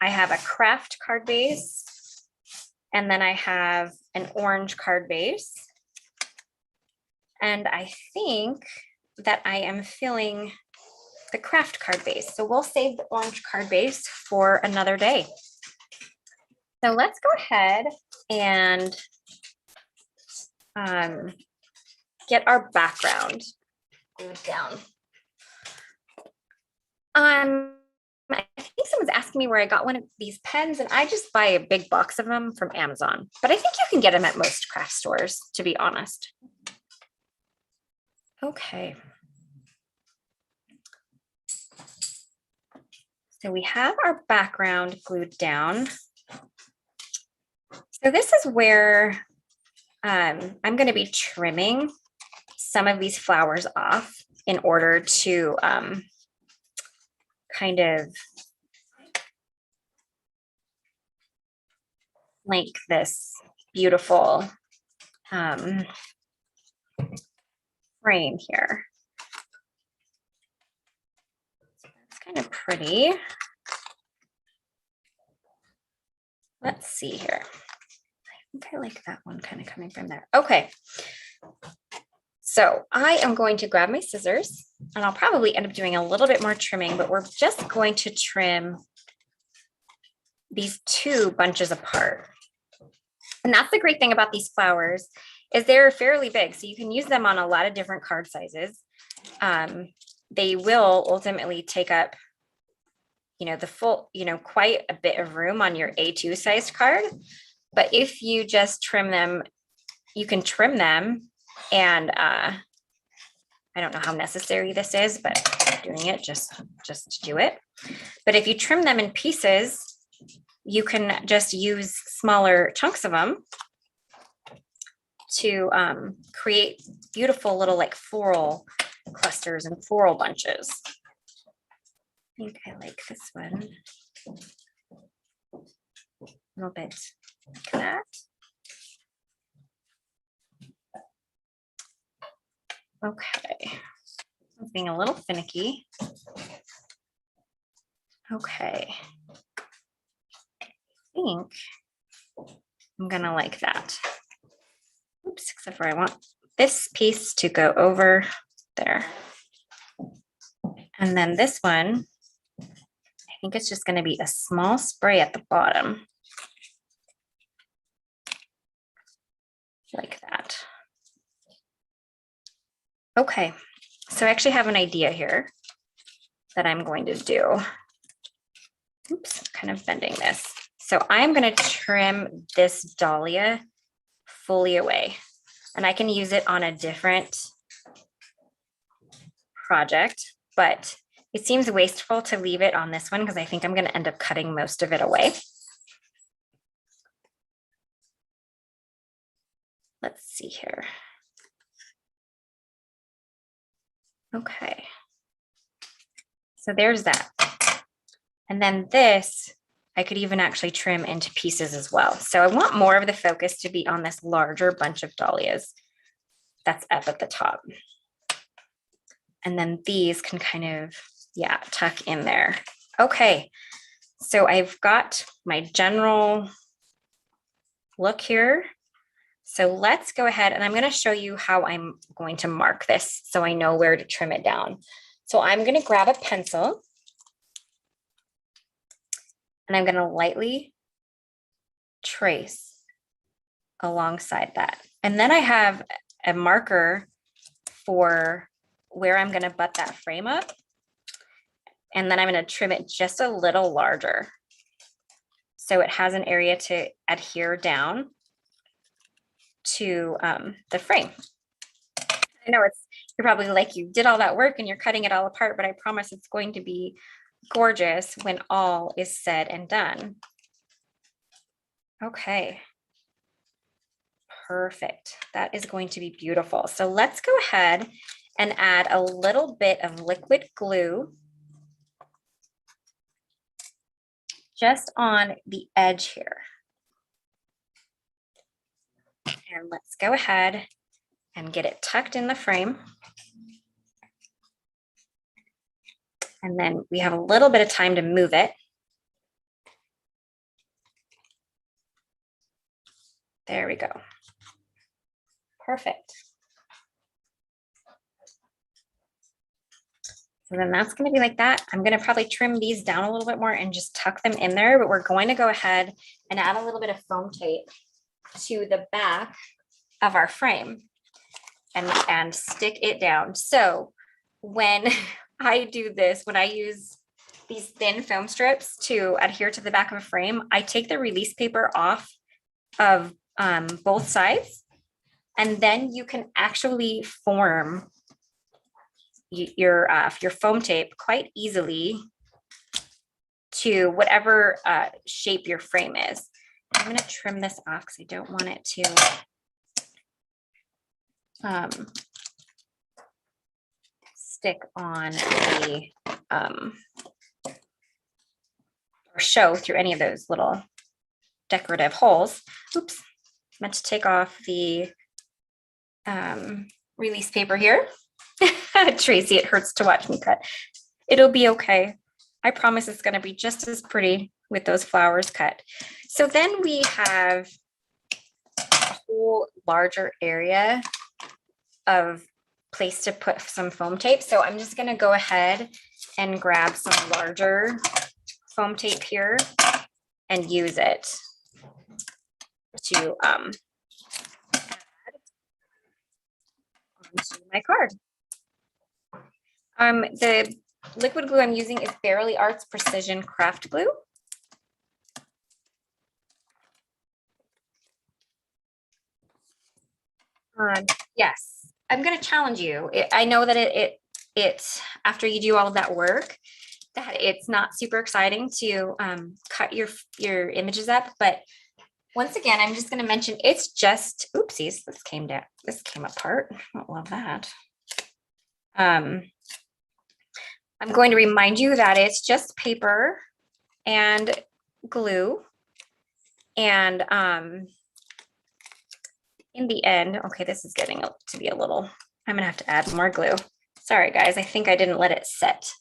I have a craft card base, and then I have an orange card base. And I think that I am filling the craft card base. So we'll save the orange card base for another day. So let's go ahead and get our background glued down. I think someone's asking me where I got one of these pens, and I just buy a big box of them from Amazon, but I think you can get them at most craft stores, to be honest. Okay. So we have our background glued down. So this is where I'm going to be trimming some of these flowers off in order to kind of make this beautiful frame here. It's kind of pretty. Let's see here. I think I like that one kind of coming from there. Okay. So I am going to grab my scissors, and I'll probably end up doing a little bit more trimming, but we're just going to trim these two bunches apart. And that's the great thing about these flowers is they're fairly big. So you can use them on a lot of different card sizes. They will ultimately take up, the full, quite a bit of room on your A2 sized card. But if you just trim them, you can trim them. And I don't know how necessary this is, but I'm doing it just to do it. But if you trim them in pieces, you can just use smaller chunks of them to create beautiful little like floral clusters and floral bunches. think I like this one. A little bit like that. Okay. I'm being a little finicky. Okay. I think I'm gonna like that. Oops, except for I want this piece to go over there. And then this one, I think it's just gonna be a small spray at the bottom. Like that. Okay, so I actually have an idea here that I'm going to do. Oops, kind of bending this. So I'm going to trim this dahlia fully away, and I can use it on a different project, but it seems wasteful to leave it on this one because I think I'm going to end up cutting most of it away. Let's see here. Okay. So there's that. And then this, I could even actually trim into pieces as well. So I want more of the focus to be on this larger bunch of dahlias that's up at the top. And then these can kind of, yeah, tuck in there. Okay, so I've got my general look here. So let's go ahead and I'm going to show you how I'm going to mark this so I know where to trim it down. So I'm going to grab a pencil and I'm going to lightly trace alongside that. And then I have a marker for where I'm going to butt that frame up. And then I'm going to trim it just a little larger, so it has an area to adhere down to the frame. I know you're probably like, you did all that work and you're cutting it all apart, but I promise it's going to be gorgeous when all is said and done. Okay. Perfect. That is going to be beautiful. So let's go ahead and add a little bit of liquid glue just on the edge here. And let's go ahead and get it tucked in the frame. And then we have a little bit of time to move it. There we go. Perfect. So then that's going to be like that. I'm going to probably trim these down a little bit more and just tuck them in there, but we're going to go ahead and add a little bit of foam tape to the back of our frame and stick it down. So when I do this, when I use these thin foam strips to adhere to the back of a frame, I take the release paper off of both sides, and then you can actually form your foam tape quite easily to whatever shape your frame is. I'm going to trim this off because I don't want it to stick on the or show through any of those little decorative holes. Oops, meant to take off the release paper here. Tracy, it hurts to watch me cut. It'll be okay. I promise it's going to be just as pretty with those flowers cut. So then we have a whole larger area of place to put some foam tape. So I'm just going to go ahead and grab some larger foam tape here and use it to add onto my card. The liquid glue I'm using is Barely Arts Precision Craft Glue. Yes, I'm going to challenge you. I know that it after you do all of that work, that it's not super exciting to cut your images up, but once again, I'm just going to mention it's just, oopsies, this came down, this came apart. I don't love that. I'm going to remind you that it's just paper and glue. And in the end, okay, this is getting to be a little, I'm gonna have to add more glue. Sorry guys, I think I didn't let it set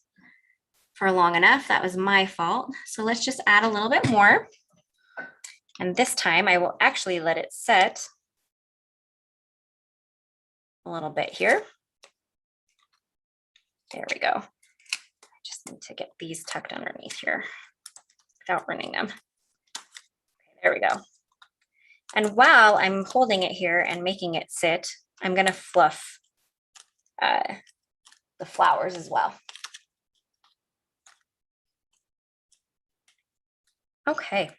for long enough. That was my fault. So let's just add a little bit more. And this time I will actually let it set a little bit here. There we go. I just need to get these tucked underneath here without ruining them. Okay, there we go. And while I'm holding it here and making it sit, I'm gonna fluff the flowers as well. Okay.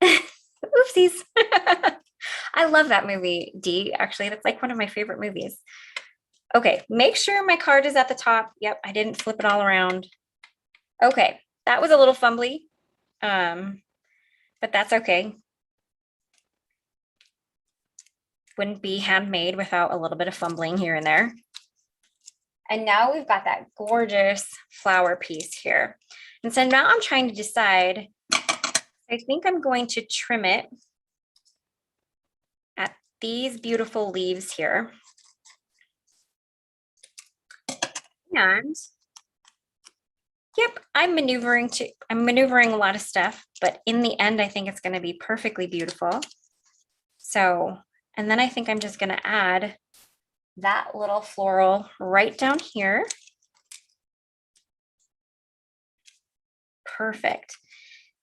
Oopsies. I love that movie, Dee. Actually, that's like one of my favorite movies. Okay, make sure my card is at the top. Yep, I didn't flip it all around. Okay, that was a little fumbly, but that's okay. Wouldn't be handmade without a little bit of fumbling here and there. And now we've got that gorgeous flower piece here. And so now I'm trying to decide, I think I'm going to trim it at these beautiful leaves here. And yep, I'm maneuvering a lot of stuff, but in the end, I think it's going to be perfectly beautiful. So, and then I think I'm just going to add that little floral right down here. Perfect.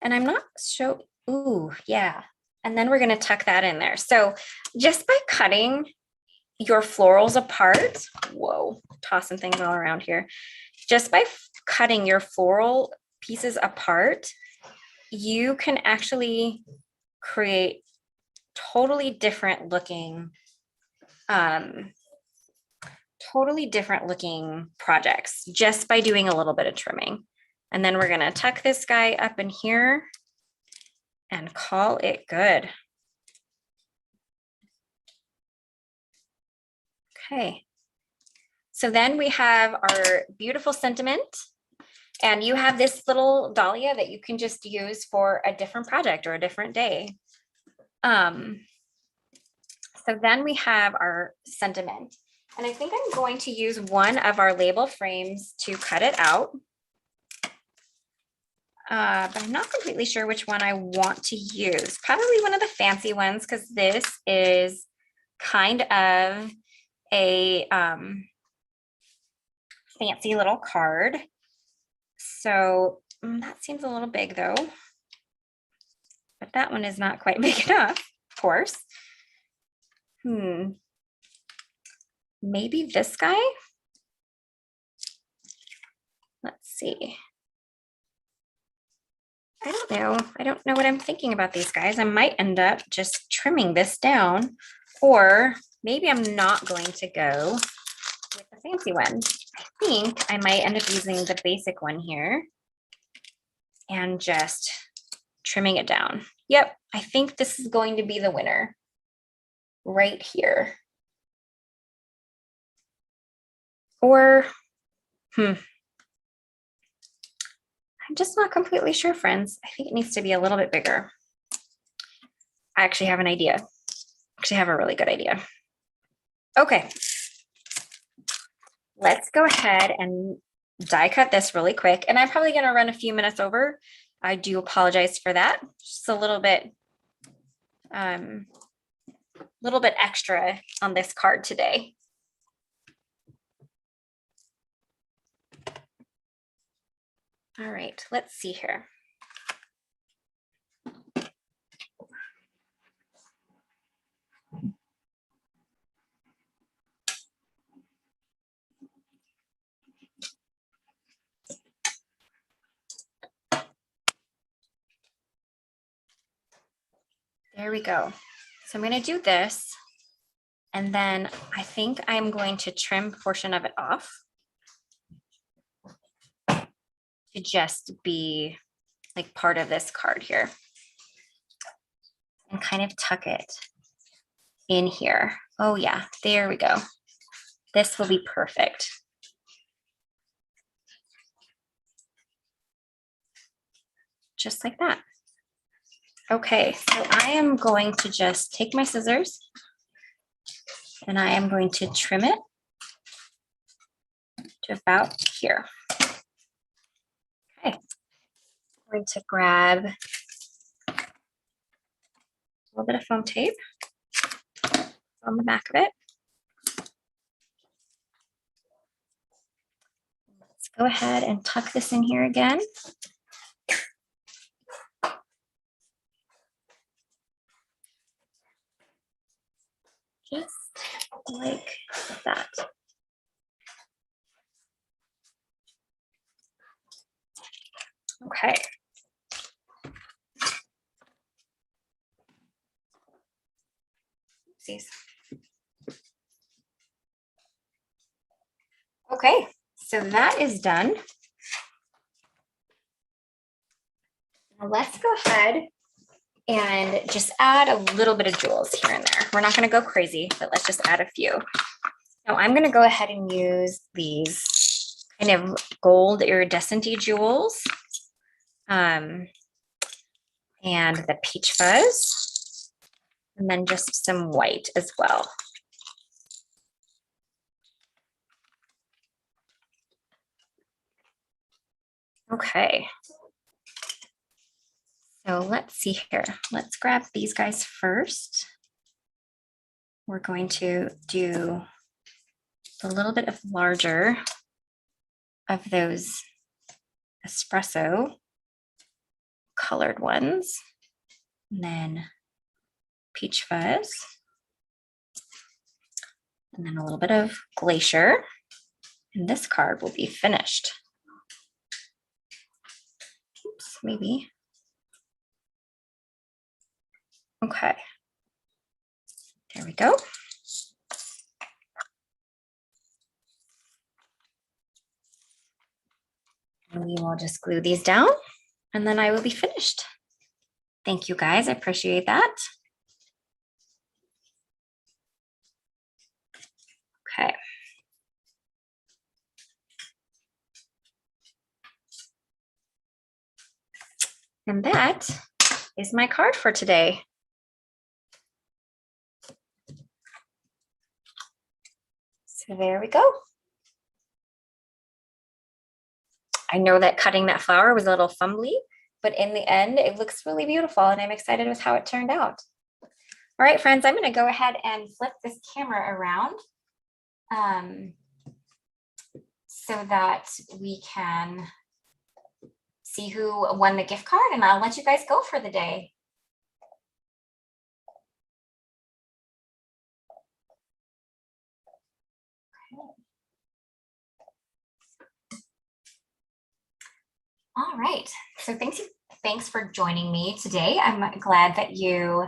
And I'm not sure. Ooh, yeah. And then we're going to tuck that in there. So just by cutting your florals apart, whoa, tossing things all around here. Just by cutting your floral pieces apart, you can actually create totally different looking projects just by doing a little bit of trimming. And then we're going to tuck this guy up in here and call it good. Okay. So then we have our beautiful sentiment, and you have this little dahlia that you can just use for a different project or a different day. So then we have our sentiment, and I think I'm going to use one of our label frames to cut it out. But I'm not completely sure which one I want to use. Probably one of the fancy ones, because this is kind of a fancy little card. So that seems a little big though. But that one is not quite big enough, of course. Maybe this guy? Let's see. I don't know. I don't know what I'm thinking about these guys. I might end up just trimming this down, or maybe I'm not going to go with the fancy one. I think I might end up using the basic one here and just trimming it down. Yep, I think this is going to be the winner right here. Or, I'm just not completely sure, friends. I think it needs to be a little bit bigger. I actually have an idea. Actually have a really good idea. Okay. Let's go ahead and die cut this really quick. And I'm probably going to run a few minutes over. I do apologize for that. Just a little bit extra on this card today. All right, let's see here. There we go. So I'm going to do this, and then I think I'm going to trim a portion of it off to just be like part of this card here, and kind of tuck it in here. Oh yeah, there we go. this will be perfect. Just like that. Okay, so I am going to just take my scissors and I am going to trim it to about here. Okay, I'm going to grab a little bit of foam tape on the back of it. Let's go ahead and tuck this in here again. Just like that. Okay. Oopsies. Okay, so that is done. Now let's go ahead and just add a little bit of jewels here and there. We're not going to go crazy, but let's just add a few. Now I'm going to go ahead and use these kind of gold iridescent-y jewels and the peach fuzz, and then just some white as well. Okay. So let's see here. Let's grab these guys first. We're going to do a little bit of larger of those espresso colored ones, and then peach fuzz, and then a little bit of glacier, and this card will be finished. Oops, maybe. Okay, there we go. And we will just glue these down and then I will be finished. Thank you guys, I appreciate that. Okay. And that is my card for today. So there we go. I know that cutting that flower was a little fumbly, but in the end, it looks really beautiful and I'm excited with how it turned out. All right, friends, I'm going to go ahead and flip this camera around so that we can see who won the gift card, and I'll let you guys go for the day. All right, so thanks for joining me today. I'm glad that you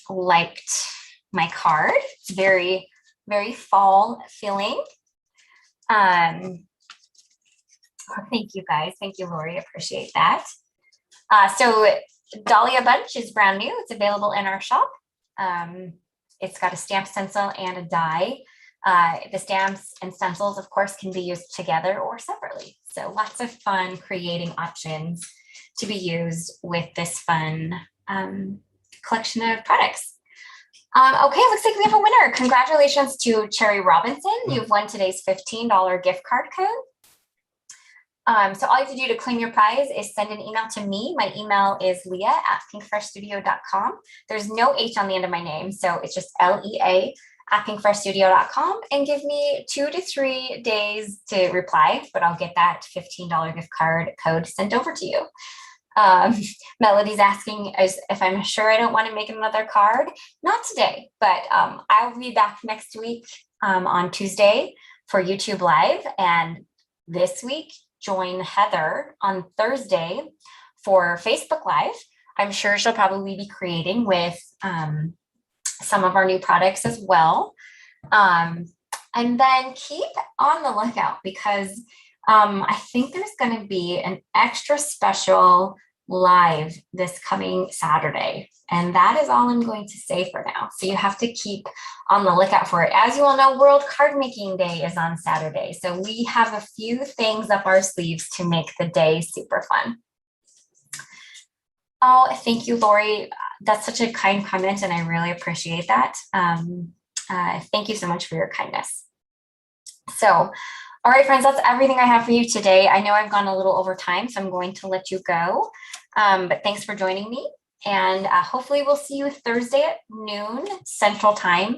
liked my card. It's very, very fall feeling. Thank you guys. Thank you, Lori. Appreciate that. So Dahlia Bunch is brand new. It's available in our shop. It's got a stamp stencil and a die. The stamps and stencils, of course, can be used together or separately. So lots of fun creating options to be used with this fun collection of products. Okay, looks like we have a winner. Congratulations to Cherry Robinson. You've won today's $15 gift card code. So all you have to do to claim your prize is send an email to me. My email is leah@pinkfreshstudio.com. There's no H on the end of my name, so it's just LEA@pinkfreshstudio.com, and give me 2 to 3 days to reply, but I'll get that $15 gift card code sent over to you. Melody's asking if I'm sure I don't want to make another card. Not today, but I'll be back next week on Tuesday for YouTube Live, and this week join Heather on Thursday for Facebook Live. I'm sure she'll probably be creating with some of our new products as well. And then keep on the lookout because I think there's going to be an extra special live this coming Saturday. And that is all I'm going to say for now. So you have to keep on the lookout for it. As you all know, World Card Making Day is on Saturday. So we have a few things up our sleeves to make the day super fun. Oh, thank you, Lori. That's such a kind comment, and I really appreciate that. Thank you so much for your kindness. So, all right, friends, that's everything I have for you today. I know I've gone a little over time, so I'm going to let you go. But thanks for joining me. And hopefully we'll see you Thursday at noon Central Time.